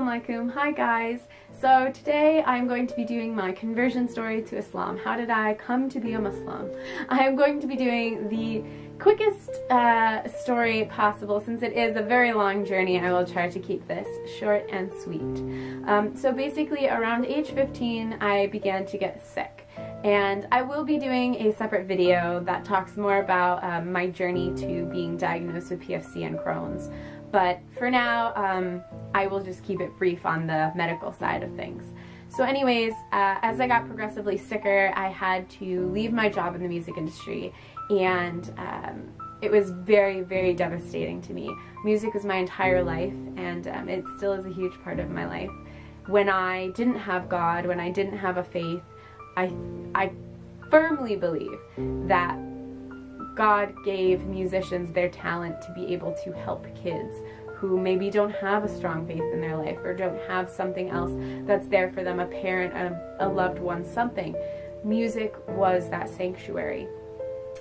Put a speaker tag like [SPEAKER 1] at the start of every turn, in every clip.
[SPEAKER 1] Assalamualaikum. Hi guys. So today I'm going to be doing my conversion story to Islam. How did I come to be a Muslim? I am going to be doing the quickest story possible. Since it is a very long journey, I will try to keep this short and sweet. So basically around age 15 I began to get sick, and I will be doing a separate video that talks more about my journey to being diagnosed with PFC and Crohn's. But for now, I will just keep it brief on the medical side of things. So anyways, as I got progressively sicker, I had to leave my job in the music industry, and it was very, very devastating to me. Music was my entire life, and it still is a huge part of my life. When I didn't have God, when I didn't have a faith, I firmly believe that God gave musicians their talent to be able to help kids who maybe don't have a strong faith in their life or don't have something else that's there for them, a parent, a loved one, something. Music was that sanctuary.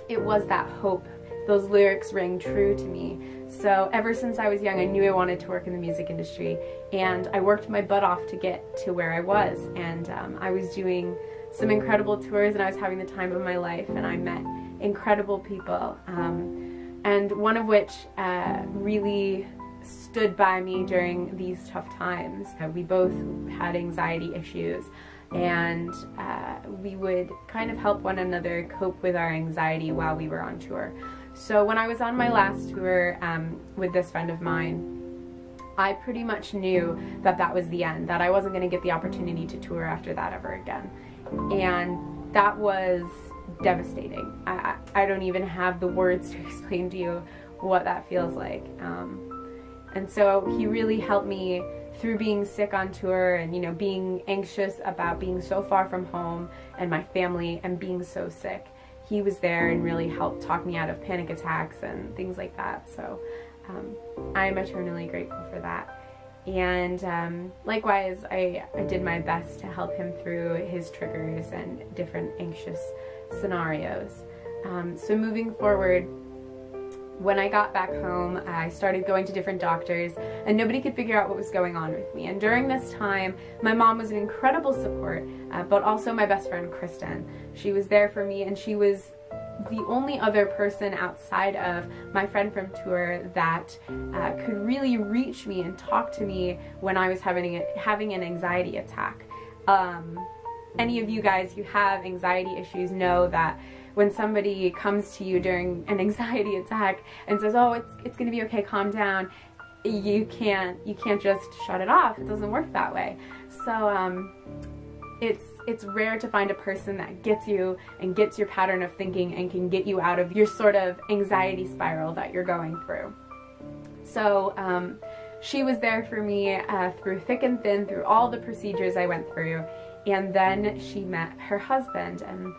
[SPEAKER 1] It was that hope. Those lyrics rang true to me. So ever since I was young, I knew I wanted to work in the music industry, and I worked my butt off to get to where I was. And I was doing some incredible tours, and I was having the time of my life, and I met incredible people, and one of which really stood by me during these tough times. We both had anxiety issues, and we would kind of help one another cope with our anxiety while we were on tour. So when I was on my last tour with this friend of mine, I pretty much knew that that was the end, that I wasn't going to get the opportunity to tour after that ever again. And that was devastating. I don't even have the words to explain to you what that feels like. And so he really helped me through being sick on tour, and you know, being anxious about being so far from home and my family and being so sick. He was there and really helped talk me out of panic attacks and things like that. So I'm eternally grateful for that. And likewise, I did my best to help him through his triggers and different anxious scenarios. So moving forward, when I got back home, I started going to different doctors, and nobody could figure out what was going on with me. And during this time, my mom was an incredible support, but also my best friend, Kristen. She was there for me, and she was the only other person outside of my friend from tour that could really reach me and talk to me when I was having an anxiety attack. Any of you guys who have anxiety issues know that when somebody comes to you during an anxiety attack and says, "Oh, it's gonna be okay, calm down," you can't just shut it off. It doesn't work that way. So it's rare to find a person that gets you and gets your pattern of thinking and can get you out of your sort of anxiety spiral that you're going through. So she was there for me through thick and thin, through all the procedures I went through. And then she met her husband, and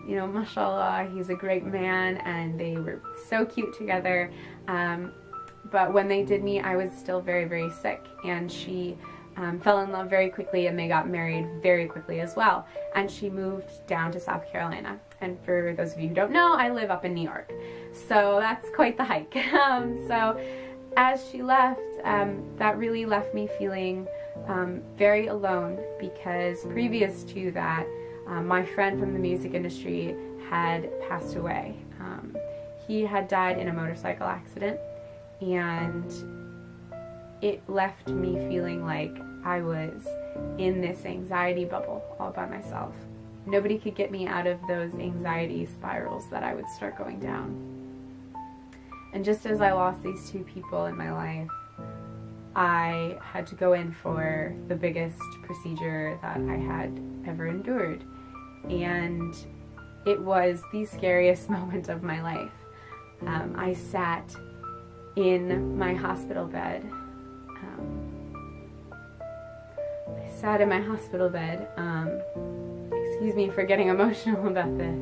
[SPEAKER 1] you know, mashallah, he's a great man, and they were so cute together. But when they did meet, I was still very, very sick, and she fell in love very quickly, and they got married very quickly as well. And she moved down to South Carolina. And for those of you who don't know, I live up in New York, so that's quite the hike. So as she left, that really left me feeling very alone, because previous to that, my friend from the music industry had passed away. He had died in a motorcycle accident, and it left me feeling like I was in this anxiety bubble all by myself. Nobody could get me out of those anxiety spirals that I would start going down. And just as I lost these two people in my life, I had to go in for the biggest procedure that I had ever endured. And it was the scariest moment of my life. I sat in my hospital bed. Excuse me for getting emotional about this.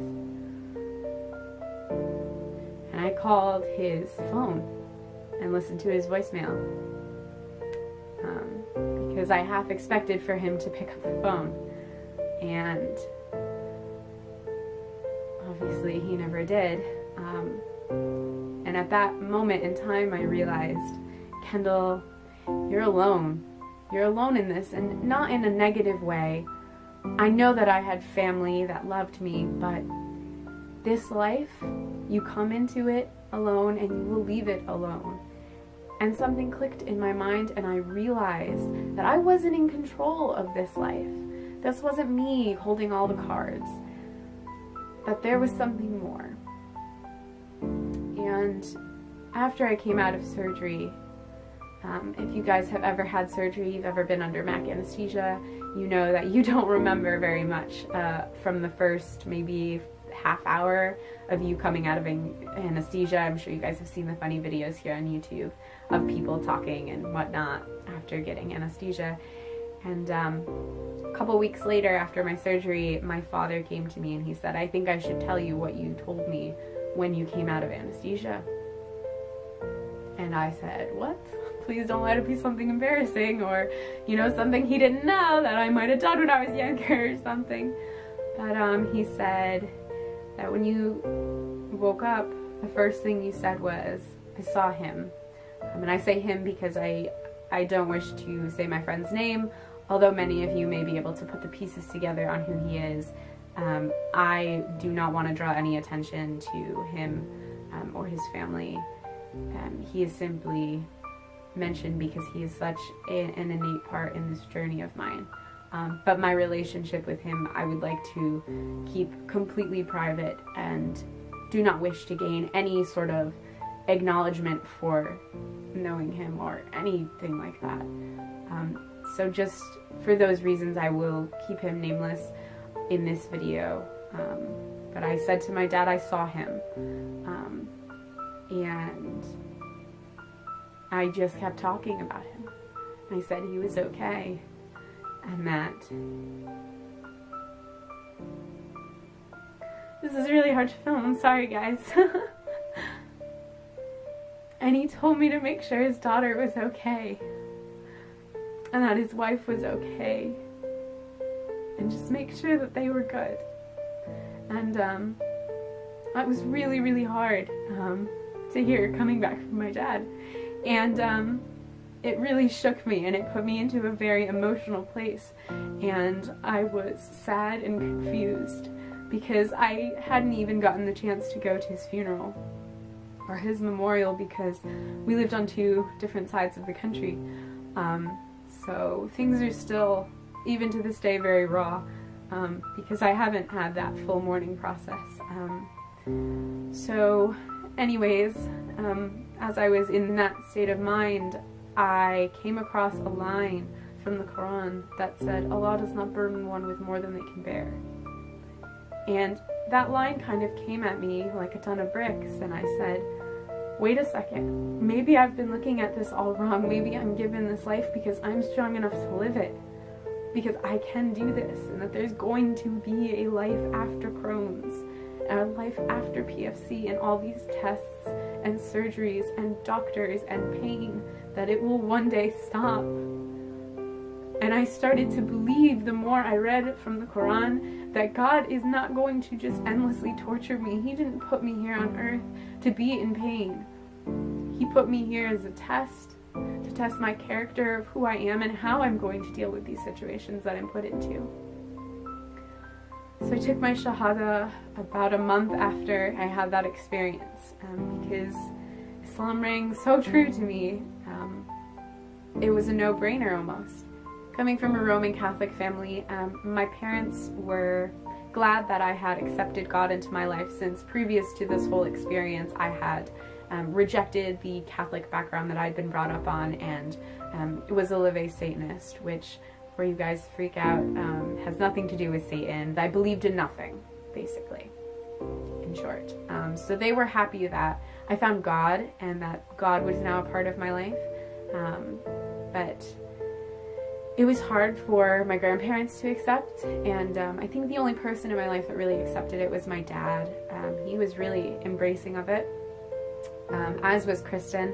[SPEAKER 1] And I called his phone and listened to his voicemail. Because I half expected for him to pick up the phone, and obviously he never did. And at that moment in time I realized, Kendall, you're alone. you're alone in this, and not in a negative way. I know that I had family that loved me, but this life, you come into it alone and you will leave it alone. And something clicked in my mind, and I realized that I wasn't in control of this life. This wasn't me holding all the cards. That there was something more. And after I came out of surgery, if you guys have ever had surgery, you've ever been under MAC anesthesia, you know that you don't remember very much from the first maybe half hour of you coming out of anesthesia. I'm sure you guys have seen the funny videos here on YouTube of people talking and whatnot after getting anesthesia. And a couple weeks later after my surgery, my father came to me and he said, "I think I should tell you what you told me when you came out of anesthesia." And I said, "What? Please don't let it be something embarrassing, or, you know, something he didn't know that I might have done when I was younger or something." But he said that when you woke up, the first thing you said was, "I saw him." And I say him because I don't wish to say my friend's name, although many of you may be able to put the pieces together on who he is. I do not want to draw any attention to him or his family. He is simply mentioned because he is such an innate part in this journey of mine. But my relationship with him, I would like to keep completely private and do not wish to gain any sort of acknowledgement for knowing him or anything like that. So just for those reasons, I will keep him nameless in this video. But I said to my dad I saw him. And I just kept talking about him. I said he was okay. And that this is really hard to film, I'm sorry guys. And he told me to make sure his daughter was okay, and that his wife was okay, and just make sure that they were good. And that was really, really hard to hear coming back from my dad. And it really shook me, and it put me into a very emotional place. And I was sad and confused because I hadn't even gotten the chance to go to his funeral or his memorial because we lived on two different sides of the country. So things are still, even to this day, very raw because I haven't had that full mourning process. So anyways, as I was in that state of mind, I came across a line from the Quran that said, "Allah does not burden one with more than they can bear." And that line kind of came at me like a ton of bricks, and I said, wait a second, maybe I've been looking at this all wrong. Maybe I'm given this life because I'm strong enough to live it, because I can do this, and that there's going to be a life after Crohn's, and a life after PFC, and all these tests and surgeries and doctors and pain, that it will one day stop. And I started to believe, the more I read from the Quran, that God is not going to just endlessly torture me. He didn't put me here on earth to be in pain. He put me here as a test, to test my character of who I am and how I'm going to deal with these situations that I'm put into. So I took my Shahada about a month after I had that experience, because Islam rang so true to me. It was a no-brainer almost. Coming from a Roman Catholic family, my parents were glad that I had accepted God into my life, since previous to this whole experience I had rejected the Catholic background that I'd been brought up on, and was a Leve Satanist, which, before you guys freak out, has nothing to do with Satan. I believed in nothing, basically, in short. So they were happy that I found God, and that God was now a part of my life. But it was hard for my grandparents to accept, and I think the only person in my life that really accepted it was my dad. He was really embracing of it, as was Kristen.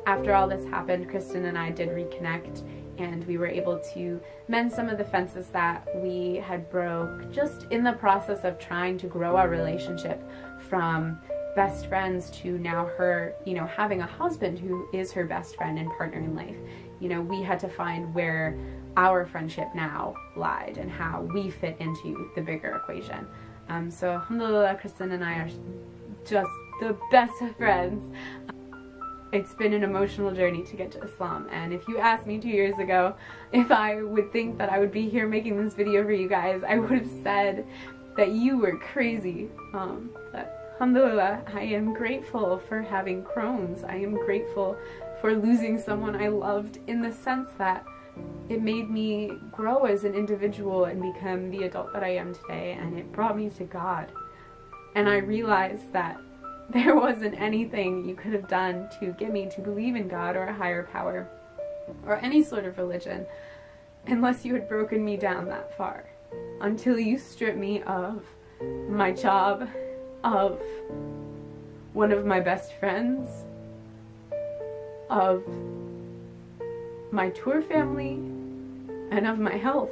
[SPEAKER 1] After all this happened, Kristen and I did reconnect, and we were able to mend some of the fences that we had broke just in the process of trying to grow our relationship from best friends to now her, you know, having a husband who is her best friend and partner in life. You know, we had to find where our friendship now lied and how we fit into the bigger equation. So alhamdulillah, Kristen and I are just the best of friends. It's been an emotional journey to get to Islam, and if you asked me 2 years ago if I would think that I would be here making this video for you guys, I would have said that you were crazy. But alhamdulillah, I am grateful for having Crohn's. I am grateful for losing someone I loved, in the sense that it made me grow as an individual and become the adult that I am today, and it brought me to God. And I realized that there wasn't anything you could have done to get me to believe in God or a higher power or any sort of religion unless you had broken me down that far, until you stripped me of my job, of one of my best friends, of my tour family, and of my health.